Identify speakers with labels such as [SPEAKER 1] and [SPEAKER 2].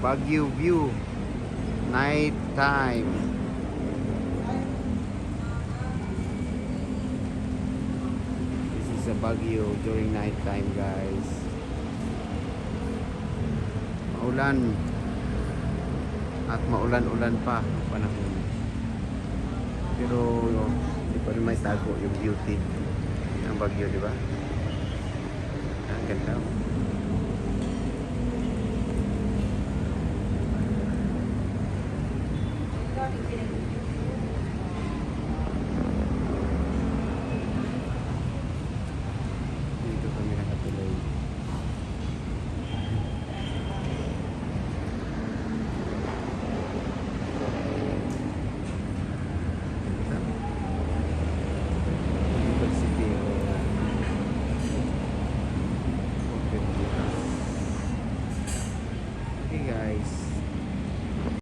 [SPEAKER 1] Baguio view. Night time. This is a Baguio during night time, guys. Maulan. At maulan-ulan pa ang panahon. Pero hindi pa rin may tago yung beauty ng Baguio, di ba? Ang ganda.